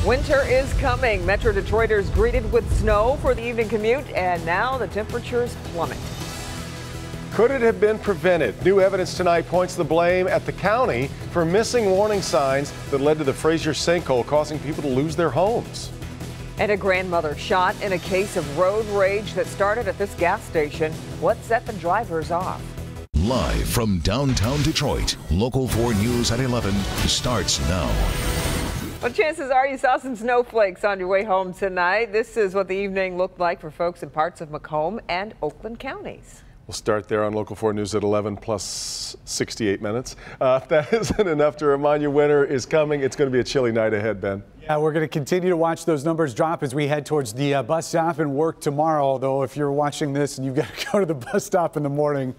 Winter is coming. Metro Detroiters greeted with snow for the evening commute, and now the temperatures plummet. Could it have been prevented? New evidence tonight points the blame at the county for missing warning signs that led to the Fraser sinkhole, causing people to lose their homes. And a grandmother shot in a case of road rage that started at this gas station. What set the drivers off? Live from downtown Detroit, Local 4 News at 11 starts now. Well, chances are you saw some snowflakes on your way home tonight. This is what the evening looked like for folks in parts of Macomb and Oakland counties. We'll start there on Local 4 News at 11 plus 68 minutes. If that isn't enough to remind you winter is coming, it's going to be a chilly night ahead, Ben. Yeah, we're going to continue to watch those numbers drop as we head towards the bus stop and work tomorrow. Although if you're watching this and you've got to go to the bus stop in the morning,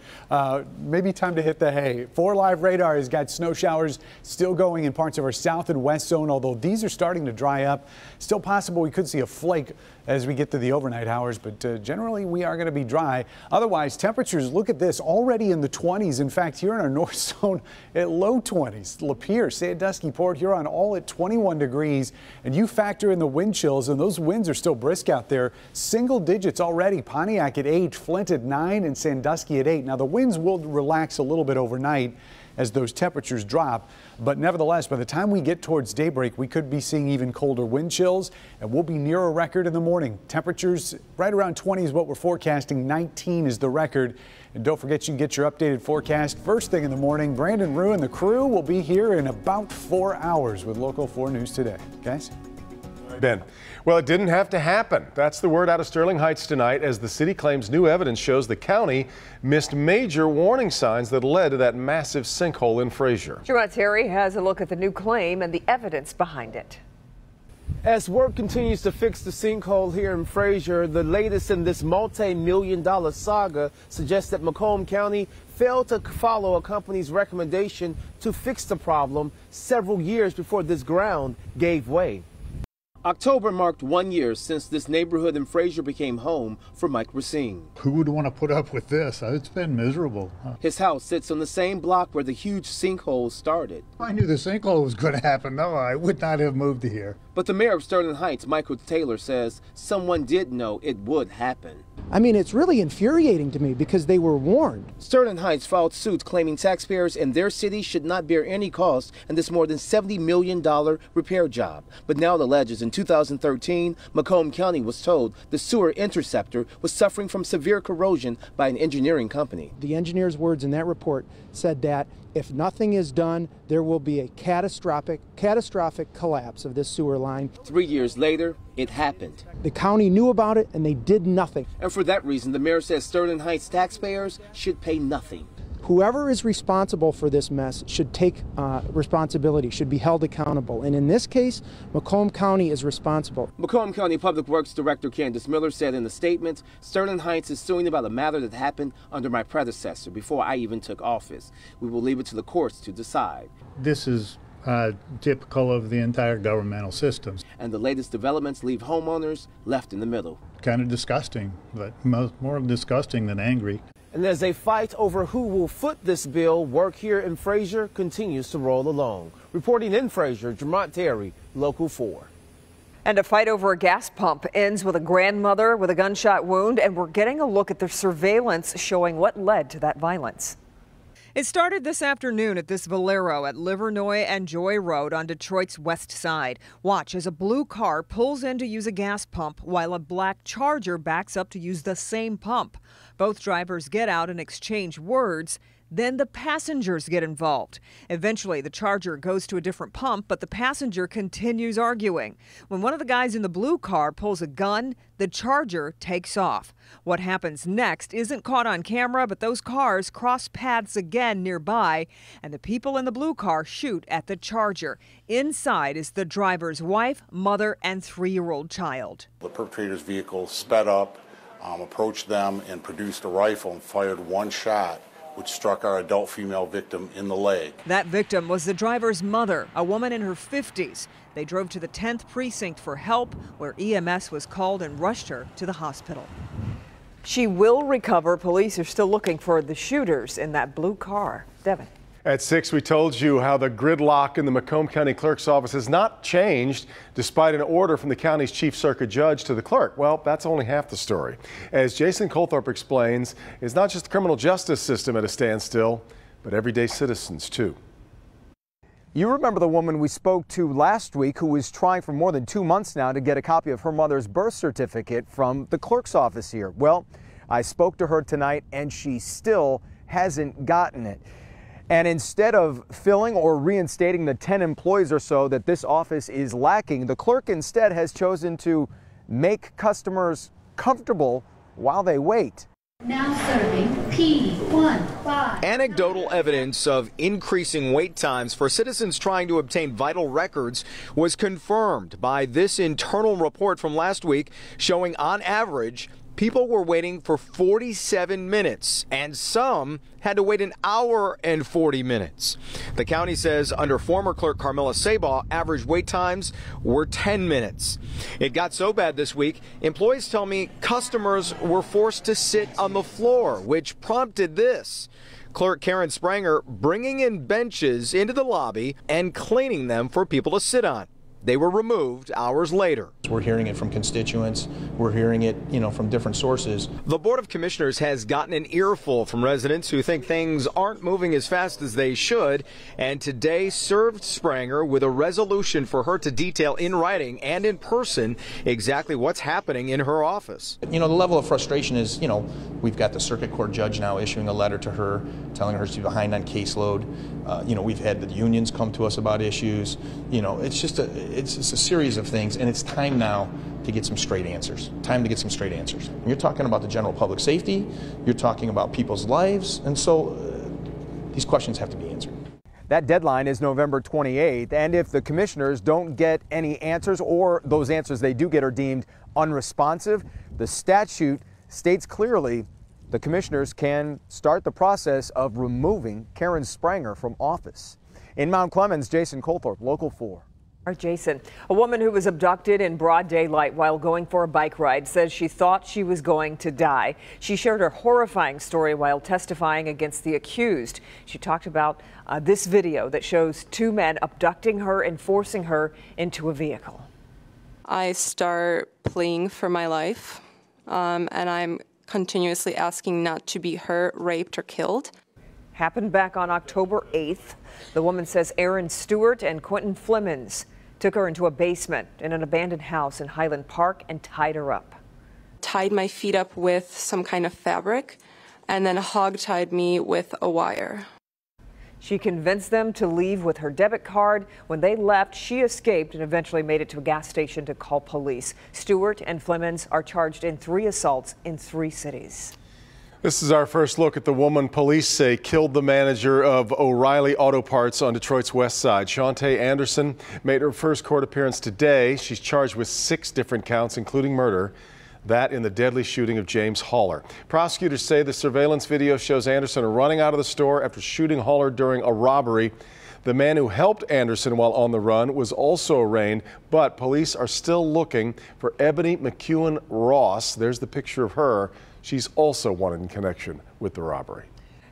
maybe time to hit the hay. 4 Live radar has got snow showers still going in parts of our south and west zone, although these are starting to dry up. Still possible we could see a flake as we get to the overnight hours, but generally we are going to be dry. Otherwise, temperatures, look at this, already in the 20s. In fact, here in our north zone at low 20s. Lapeer, Sandusky, Port Huron, all at 21 degrees. And you factor in the wind chills, and those winds are still brisk out there. Single digits already. Pontiac at 8, Flint at 9, and Sandusky at 8. Now, the winds will relax a little bit overnight as those temperatures drop. But nevertheless, by the time we get towards daybreak, we could be seeing even colder wind chills, and we'll be near a record in the morning. Temperatures right around 20 is what we're forecasting. 19 is the record. And don't forget, you can get your updated forecast first thing in the morning. Brandon Rue and the crew will be here in about 4 hours with Local 4 News today. Guys? Ben, well, it didn't have to happen. That's the word out of Sterling Heights tonight, as the city claims new evidence shows the county missed major warning signs that led to that massive sinkhole in Fraser. Jermaine Terry has a look at the new claim and the evidence behind it. As work continues to fix the sinkhole here in Fraser, the latest in this multi-million-dollar saga suggests that Macomb County failed to follow a company's recommendation to fix the problem several years before this ground gave way. October marked 1 year since this neighborhood in Fraser became home for Mike Racine. Who would want to put up with this? It's been miserable. His house sits on the same block where the huge sinkhole started. I knew the sinkhole was going to happen. No, I would not have moved here. But the mayor of Sterling Heights, Michael Taylor, says someone did know it would happen. I mean, it's really infuriating to me because they were warned. Sterling Heights filed suit claiming taxpayers in their city should not bear any cost in this more than $70 million repair job. But now it alleges in 2013, Macomb County was told the sewer interceptor was suffering from severe corrosion by an engineering company. The engineer's words in that report said that if nothing is done, there will be a catastrophic collapse of this sewer line. 3 years later, it happened. The county knew about it and they did nothing. And for that reason, the mayor says Sterling Heights taxpayers should pay nothing. Whoever is responsible for this mess should take responsibility, should be held accountable. And in this case, Macomb County is responsible. Macomb County Public Works Director Candace Miller said in a statement, Sterling Heights is suing about a matter that happened under my predecessor before I even took office. We will leave it to the courts to decide. This is typical of the entire governmental systems. And the latest developments leave homeowners left in the middle. Kind of disgusting, but more disgusting than angry. And as a fight over who will foot this bill, work here in Fraser continues to roll along. Reporting in Fraser, Jermaine Terry, Local 4. And a fight over a gas pump ends with a grandmother with a gunshot wound, and we're getting a look at the surveillance showing what led to that violence. It started this afternoon at this Valero at Livernois and Joy Road on Detroit's west side. Watch as a blue car pulls in to use a gas pump while a black Charger backs up to use the same pump. Both drivers get out and exchange words. Then the passengers get involved. Eventually, the Charger goes to a different pump, but the passenger continues arguing. When one of the guys in the blue car pulls a gun, the Charger takes off. What happens next isn't caught on camera, but those cars cross paths again nearby, and the people in the blue car shoot at the Charger. Inside is the driver's wife, mother, and 3-year-old child. The perpetrator's vehicle sped up, approached them, and produced a rifle and fired one shot, which struck our adult female victim in the leg. That victim was the driver's mother, a woman in her 50s. They drove to the 10th precinct for help, where EMS was called and rushed her to the hospital. She will recover. Police are still looking for the shooters in that blue car. Devin. At 6, we told you how the gridlock in the Macomb County Clerk's office has not changed despite an order from the county's chief circuit judge to the clerk. Well, that's only half the story. As Jason Colthorpe explains, it's not just the criminal justice system at a standstill, but everyday citizens too. You remember the woman we spoke to last week who was trying for more than 2 months now to get a copy of her mother's birth certificate from the clerk's office here. Well, I spoke to her tonight and she still hasn't gotten it. And instead of filling or reinstating the 10 employees or so that this office is lacking, the clerk instead has chosen to make customers comfortable while they wait. Now serving P15. Anecdotal evidence of increasing wait times for citizens trying to obtain vital records was confirmed by this internal report from last week showing on average people were waiting for 47 minutes, and some had to wait an hour and 40 minutes. The county says under former clerk Carmela Sabaugh, average wait times were 10 minutes. It got so bad this week, employees tell me customers were forced to sit on the floor, which prompted this. Clerk Karen Spranger bringing in benches into the lobby and cleaning them for people to sit on. They were removed hours later. We're hearing it from constituents. We're hearing it, from different sources. The Board of Commissioners has gotten an earful from residents who think things aren't moving as fast as they should, and today served Spranger with a resolution for her to detail in writing and in person exactly what's happening in her office. The level of frustration is, we've got the circuit court judge now issuing a letter to her, telling her she's behind on caseload. We've had the unions come to us about issues. It's just a series of things, and it's time now to get some straight answers. Time to get some straight answers. You're talking about the general public safety, you're talking about people's lives, and so these questions have to be answered. That deadline is November 28th, and if the commissioners don't get any answers, or those answers they do get are deemed unresponsive, the statute states clearly the commissioners can start the process of removing Karen Spranger from office. In Mount Clemens, Jason Colthorpe, Local 4. Jason, a woman who was abducted in broad daylight while going for a bike ride says she thought she was going to die. She shared her horrifying story while testifying against the accused. She talked about this video that shows 2 men abducting her and forcing her into a vehicle. I start pleading for my life, and I'm continuously asking not to be hurt, raped, or killed. Happened back on October 8th. The woman says Aaron Stewart and Quentin Flemons took her into a basement in an abandoned house in Highland Park and tied her up. Tied my feet up with some kind of fabric and then hog-tied me with a wire. She convinced them to leave with her debit card. When they left, she escaped and eventually made it to a gas station to call police. Stewart and Flemons are charged in 3 assaults in 3 cities. This is our first look at the woman police say killed the manager of O'Reilly Auto Parts on Detroit's west side. Shantae Anderson made her first court appearance today. She's charged with 6 different counts, including murder. That in the deadly shooting of James Haller. Prosecutors say the surveillance video shows Anderson running out of the store after shooting Haller during a robbery. The man who helped Anderson while on the run was also arraigned, but police are still looking for Ebony McEwen Ross. There's the picture of her. She's also wanted in connection with the robbery.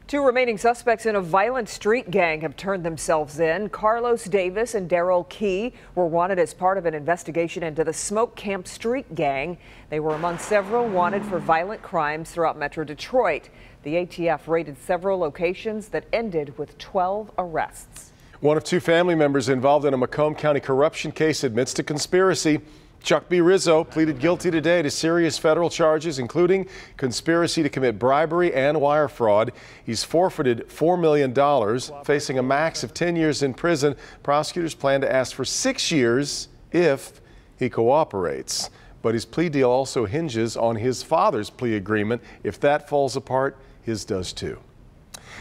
2 remaining suspects in a violent street gang have turned themselves in. Carlos Davis and Daryl Key were wanted as part of an investigation into the Smoke Camp Street gang. They were among several wanted for violent crimes throughout Metro Detroit. The ATF raided several locations that ended with 12 arrests. One of 2 family members involved in a Macomb County corruption case admits to conspiracy. Chuck B. Rizzo pleaded guilty today to serious federal charges, including conspiracy to commit bribery and wire fraud. He's forfeited $4 million, facing a max of 10 years in prison. Prosecutors plan to ask for 6 years if he cooperates. But his plea deal also hinges on his father's plea agreement. If that falls apart, his does too.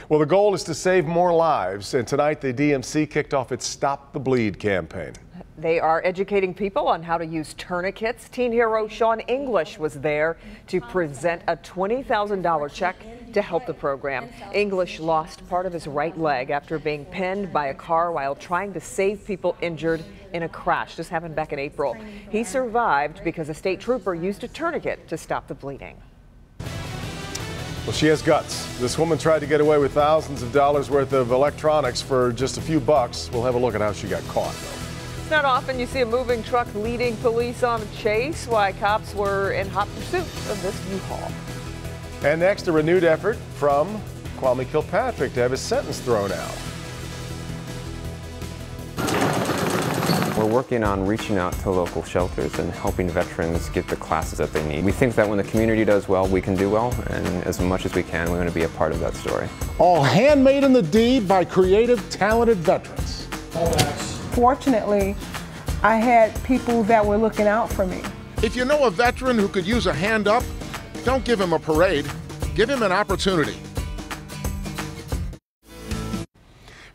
Well, the goal is to save more lives, and tonight the DMC kicked off its Stop the Bleed campaign. They are educating people on how to use tourniquets. Teen hero Sean English was there to present a $20,000 check to help the program. English lost part of his right leg after being pinned by a car while trying to save people injured in a crash. This happened back in April. He survived because a state trooper used a tourniquet to stop the bleeding. Well, she has guts. This woman tried to get away with thousands of dollars worth of electronics for just a few bucks. We'll have a look at how she got caught, though. It's not often you see a moving truck leading police on a chase. Why cops were in hot pursuit of this U-Haul. And next, a renewed effort from Kwame Kilpatrick to have his sentence thrown out. We're working on reaching out to local shelters and helping veterans get the classes that they need. We think that when the community does well, we can do well, and as much as we can, we want to be a part of that story. All handmade in the deed by creative, talented veterans. Fortunately, I had people that were looking out for me. If you know a veteran who could use a hand up, don't give him a parade, give him an opportunity.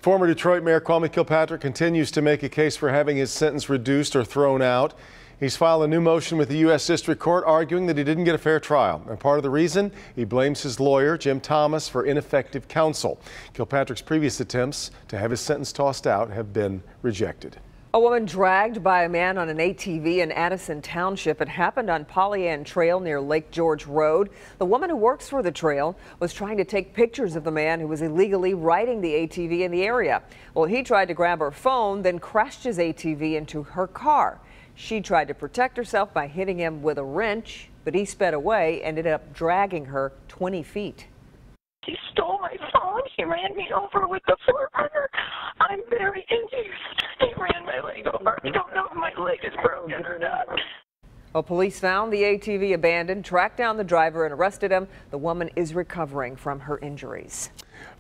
Former Detroit Mayor Kwame Kilpatrick continues to make a case for having his sentence reduced or thrown out. He's filed a new motion with the U.S. District Court arguing that he didn't get a fair trial. And part of the reason, he blames his lawyer, Jim Thomas, for ineffective counsel. Kilpatrick's previous attempts to have his sentence tossed out have been rejected. A woman dragged by a man on an ATV in Addison Township. It happened on Pollyann Trail near Lake George Road. The woman who works for the trail was trying to take pictures of the man who was illegally riding the ATV in the area. Well, he tried to grab her phone, then crashed his ATV into her car. She tried to protect herself by hitting him with a wrench, but he sped away and ended up dragging her 20 feet. He stole my phone. He ran me over with the floor runner. I'm very confused. He ran my leg over. I don't know if my leg is broken or not. Well, police found the ATV abandoned, tracked down the driver, and arrested him. The woman is recovering from her injuries.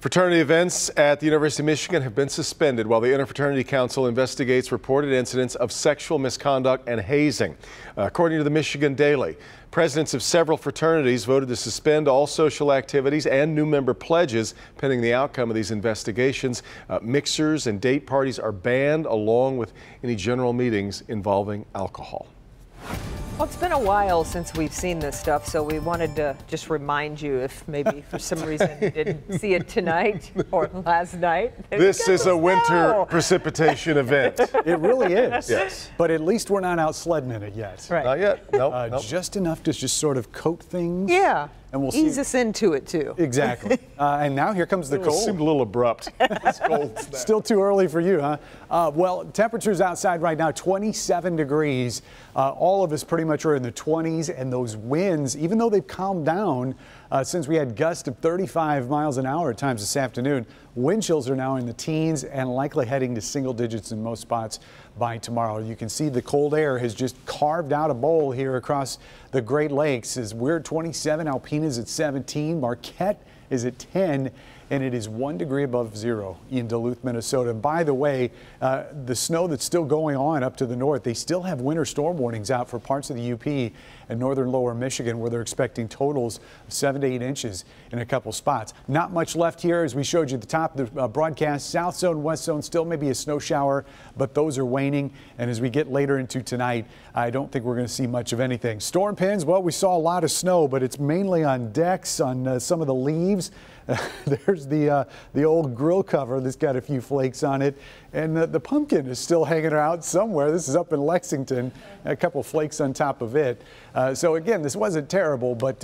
Fraternity events at the University of Michigan have been suspended while the Interfraternity Council investigates reported incidents of sexual misconduct and hazing. According to the Michigan Daily, presidents of several fraternities voted to suspend all social activities and new member pledges pending the outcome of these investigations. Mixers and date parties are banned, along with any general meetings involving alcohol. Well, it's been a while since we've seen this stuff, so we wanted to just remind you, if maybe for some reason you didn't see it tonight or last night. This is a winter precipitation event. It really is. Yes. But at least we're not out sledding in it yet. Right. Not yet. Nope. Just enough to just sort of coat things. Yeah. And we'll ease us into it, too. Exactly. And now here comes the cold. It seemed a little abrupt. It's cold. Still too early for you, huh? Well, temperatures outside right now, 27 degrees. All of us pretty much are in the 20s, and those winds, even though they've calmed down since we had gusts of 35 miles an hour at times this afternoon, wind chills are now in the teens and likely heading to single digits in most spots by tomorrow. You can see the cold air has just carved out a bowl here across the Great Lakes. As we're at 27, Alpena is at 17, Marquette is at 10, and it is 1 degree above zero in Duluth, Minnesota. And by the way, the snow that's still going on up to the north, they still have winter storm warnings out for parts of the UP and northern lower Michigan, where they're expecting totals of 7 to 8 inches in a couple spots. Not much left here, as we showed you at the top of the broadcast. South zone, west zone, still maybe a snow shower, but those are waning. And as we get later into tonight, I don't think we're going to see much of anything. Storm pins, well, we saw a lot of snow, but it's mainly on decks, on some of the leaves. There's the old grill cover that's got a few flakes on it, and the pumpkin is still hanging out somewhere. This is up in Lexington, a couple flakes on top of it. So again, this wasn't terrible, but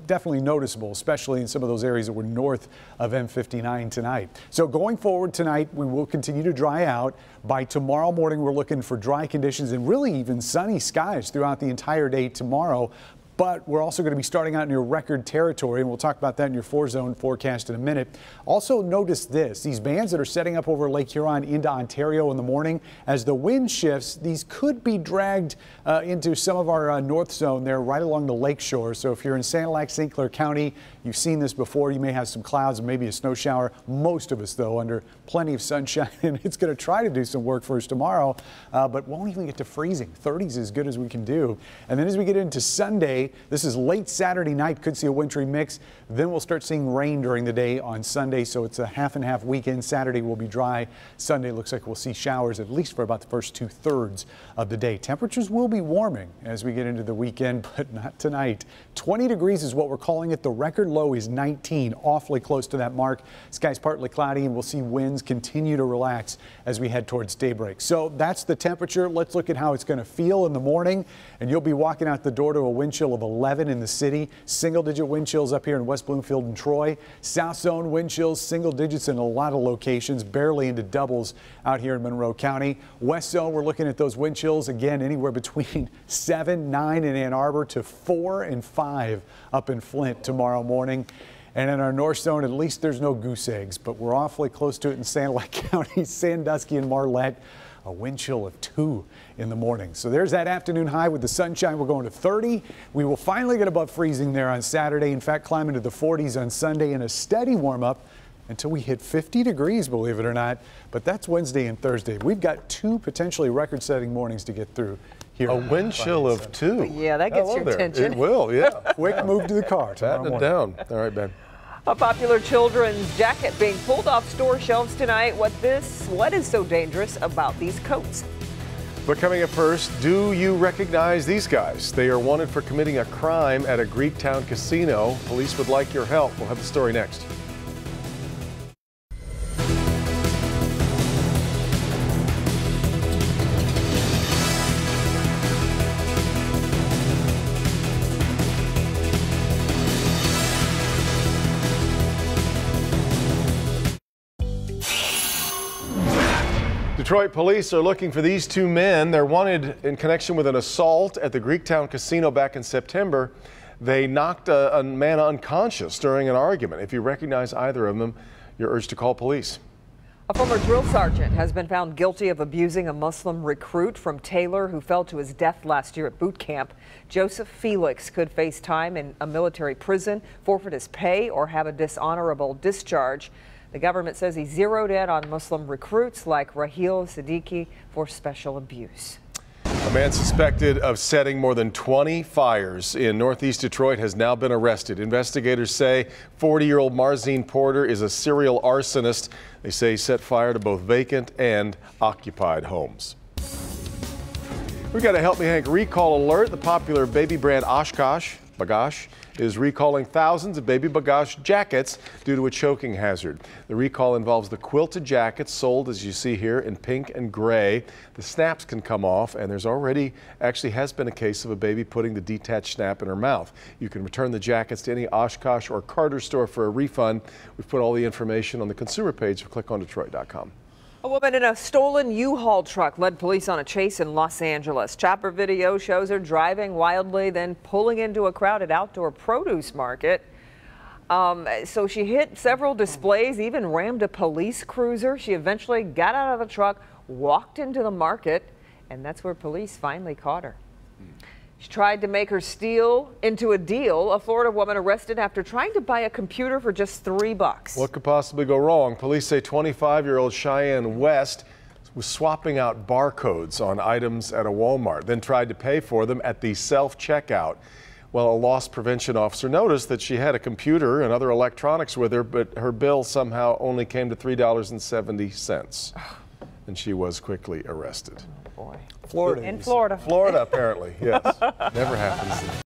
definitely noticeable, especially in some of those areas that were north of M59 tonight. So going forward tonight, we will continue to dry out. By tomorrow morning, we're looking for dry conditions and really even sunny skies throughout the entire day tomorrow. But we're also going to be starting out near record territory, and we'll talk about that in your 4-zone forecast in a minute. Also notice this, these bands that are setting up over Lake Huron into Ontario in the morning, as the wind shifts, these could be dragged into some of our north zone there right along the lake shore. So if you're in Sanilac, St. Clair County, you've seen this before, you may have some clouds and maybe a snow shower. Most of us, though, under plenty of sunshine, and it's going to try to do some work for us tomorrow, but won't even get to freezing. 30s is as good as we can do. And then as we get into Sunday, this is late Saturday night, could see a wintry mix. Then we'll start seeing rain during the day on Sunday, so it's a half and half weekend. Saturday will be dry. Sunday looks like we'll see showers at least for about the first 2/3 of the day. Temperatures will be warming as we get into the weekend, but not tonight. 20 degrees is what we're calling it. The record low is 19, awfully close to that mark. Skies partly cloudy, and we'll see winds continue to relax as we head towards daybreak. So that's the temperature. Let's look at how it's going to feel in the morning, and you'll be walking out the door to a wind chill of 11 in the city. Single-digit wind chills up here in West Bloomfield and Troy. South zone wind chills, single digits in a lot of locations, barely into doubles out here in Monroe County. West zone, we're looking at those wind chills again anywhere between 7, 9 in Ann Arbor to 4 and 5 up in Flint tomorrow morning. And in our north zone, at least there's no goose eggs, but we're awfully close to it in Sanilac County, Sandusky and Marlette. A wind chill of 2 in the morning. So there's that afternoon high with the sunshine. We're going to 30. We will finally get above freezing there on Saturday. In fact, climb into the 40s on Sunday and a steady warm up until we hit 50 degrees, believe it or not. But that's Wednesday and Thursday. We've got 2 potentially record-setting mornings to get through here. A wind chill of 2. Yeah, that gets your attention. It will, yeah. Quick move to the car tomorrow Batten it morning. down. All right, Ben. A popular children's jacket being pulled off store shelves tonight. What is so dangerous about these coats? But coming up first, do you recognize these guys? They are wanted for committing a crime at a Greektown casino. Police would like your help. We'll have the story next. Detroit police are looking for these 2 men. They're wanted in connection with an assault at the Greektown casino back in September. They knocked a man unconscious during an argument. If you recognize either of them, you're urged to call police. A former drill sergeant has been found guilty of abusing a Muslim recruit from Taylor who fell to his death last year at boot camp. Joseph Felix could face time in a military prison, forfeit his pay, or have a dishonorable discharge. The government says he zeroed in on Muslim recruits like Raheel Siddiqui for special abuse. A man suspected of setting more than 20 fires in northeast Detroit has now been arrested. Investigators say 40-year-old Marzine Porter is a serial arsonist. They say he set fire to both vacant and occupied homes. We've got a Help Me Hank recall alert. The popular baby brand Oshkosh Bagash is recalling thousands of baby Bagash jackets due to a choking hazard. The recall involves the quilted jackets sold, as you see here, in pink and gray. The snaps can come off, and there's actually has been a case of a baby putting the detached snap in her mouth. You can return the jackets to any Oshkosh or Carter store for a refund. We've put all the information on the consumer page of clickondetroit.com. A woman in a stolen U-Haul truck led police on a chase in Los Angeles. Chopper video shows her driving wildly, then pulling into a crowded outdoor produce market. So she hit several displays, even rammed a police cruiser. She eventually got out of the truck, walked into the market, and that's where police finally caught her. She tried to make her steal into a deal. A Florida woman arrested after trying to buy a computer for just $3. What could possibly go wrong? Police say 25-year-old Cheyenne West was swapping out barcodes on items at a Walmart, then tried to pay for them at the self-checkout. Well, a loss prevention officer noticed that she had a computer and other electronics with her, but her bill somehow only came to $3.70. And she was quickly arrested. Boy. Florida. In Florida. Florida, apparently, yes. Never happens.